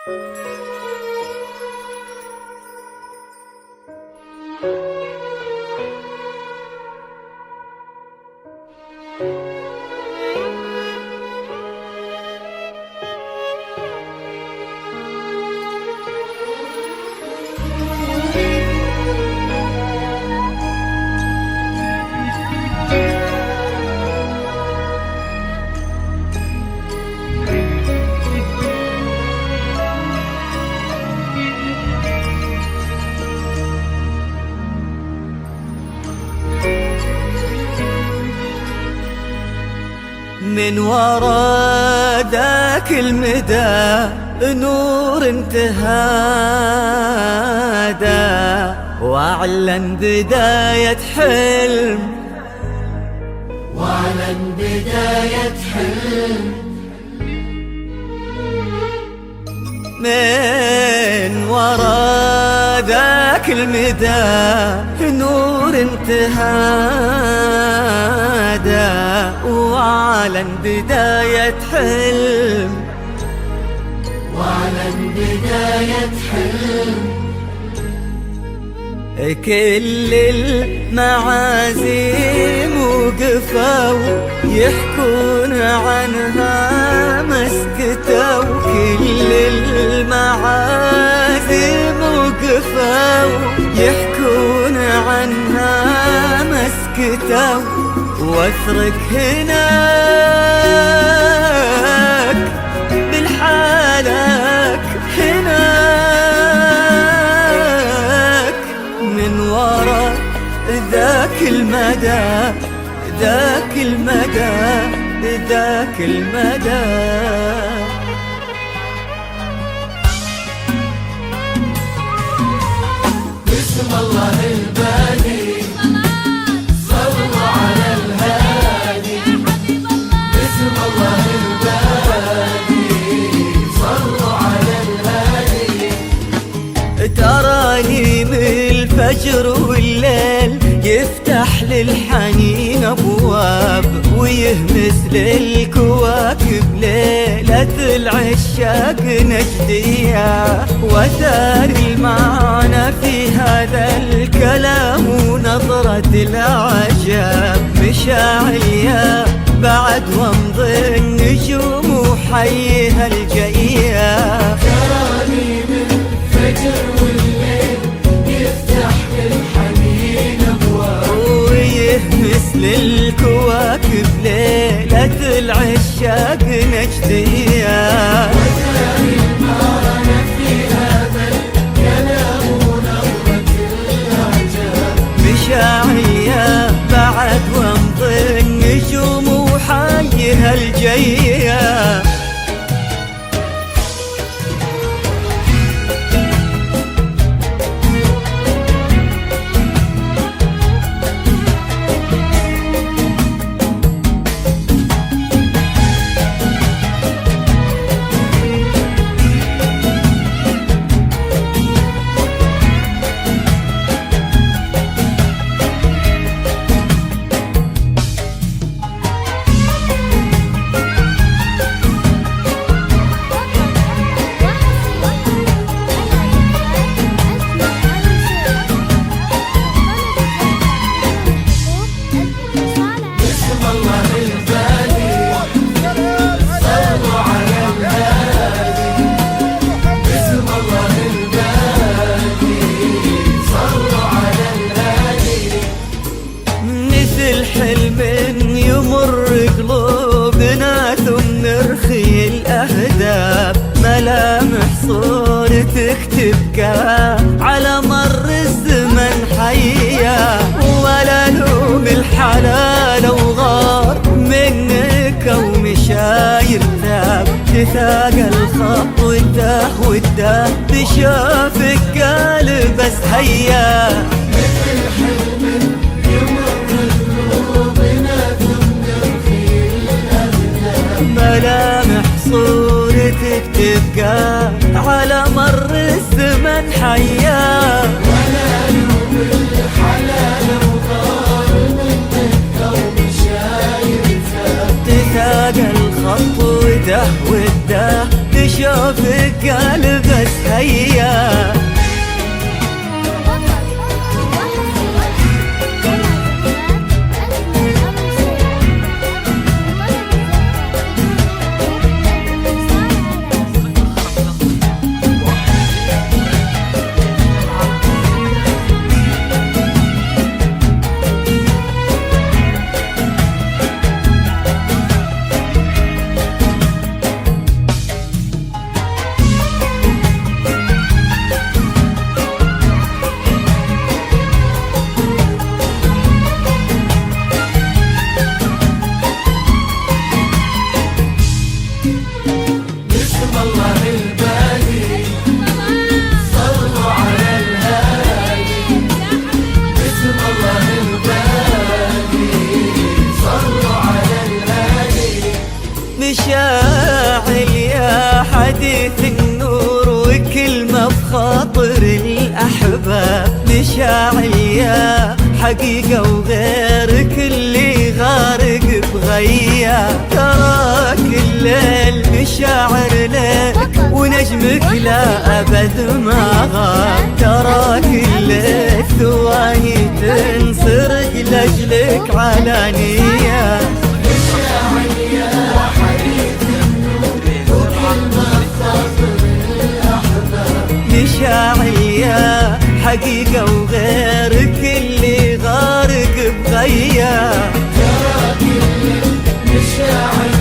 من ورا ذاك المدى نور انتهادا واعلن بداية حلم، واعلن بداية حلم. من ورا ذاك المدى نور انتهادا واعلن بداية حلم، واعلن بداية حلم. كل المعازيم وقفوا يحكون عنها مسكتوا، كل المعازيم وقفوا يحكون عنها مسكتوا، واثرك هناك بالحالك هناك من وراء ذاك المدى، ذاك المدى، ذاك المدى. بسم الله البادي صلوا على الهادي، بسم الله البادي صلوا على الهادي. تراني من الفجر والليل يفتح للحنين أبواب ويهمس للكواكب ليلة العشاق نجدية، وثاري المعنى في هذا الكلام ونظرة العجاب مشاعل يا بعد وامضي النجوم وحيها الجاية. تراني من الفجر والليل يفتح للحنين أبواب ويهمس للكواكب ليلة العشاق نجدية، وثاري المعنى في هذا الكلام ونظرة العجاب مشاعل يا بعد وامضي النجوم وحيها الجاية. ملامح صورتك تبقى على مر الزمن حية، ولا لوم الحلال وغار منك او مشاير تاب، تثاقى الخط وده بشافك قال بس هيا. مثل حلم يمر قلوبنا ثم في الأبدان، ملامح صورتك تبقى على مر الزمن حياة، ولا لوم الحلال وغار منك أو مشاير تاب، تثاقى الخط وده شوفك قال بس هيا. مشاعل يا حديث النور وكلمة بخاطر الأحباب، مشاعل يا حقيقة وغيرك اللي غارق بغيا. تراك الليل مشاعر لك ونجمك لا أبد ما غاب، تراك الليل ثواني تنسرق لأجلك علانية. مشاعل يا حقيقة وغيرك اللي غارق بغيا. تراك اللي مشاعل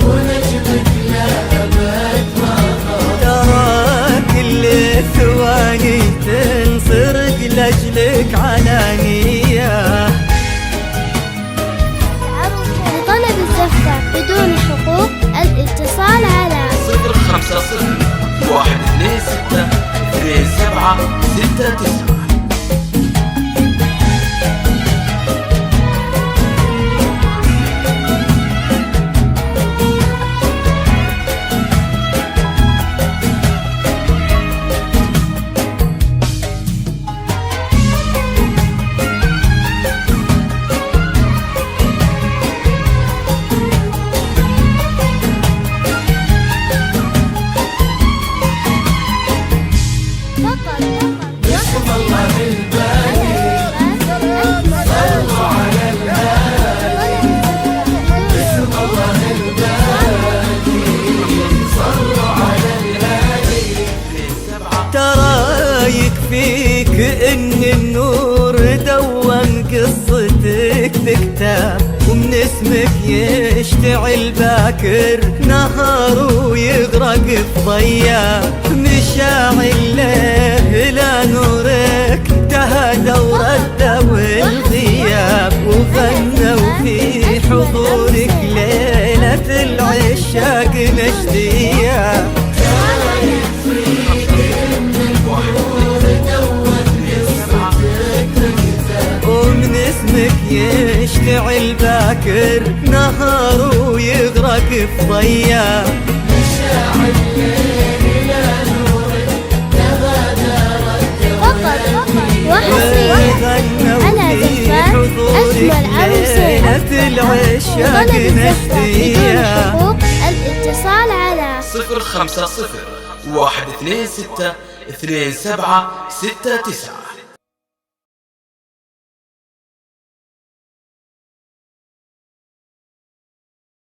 ونجمك لا أبد ما غاب، تراك اللي ثواني تنسرق لأجلك علانية. لطلب الزفة بدون حقوق الاتصال على 050 126 2769. يكفيك ان النور دوم قصتك بكتاب، ومن اسمك يشتعل باكر نهار ويغرق في ضياء. مشاعل ليه لا نورك تهدى ورد والغياب، وغنوا في حضورك ليلة العشاق نجدية. ومن اسمك يشتعل باكر نهار ويغرق في ضياء. مشاعل ليل لا نورك تغادرت أنا زفاف أجمل عروسين العشاق بدون حقوق الاتصال على 050 126 2769.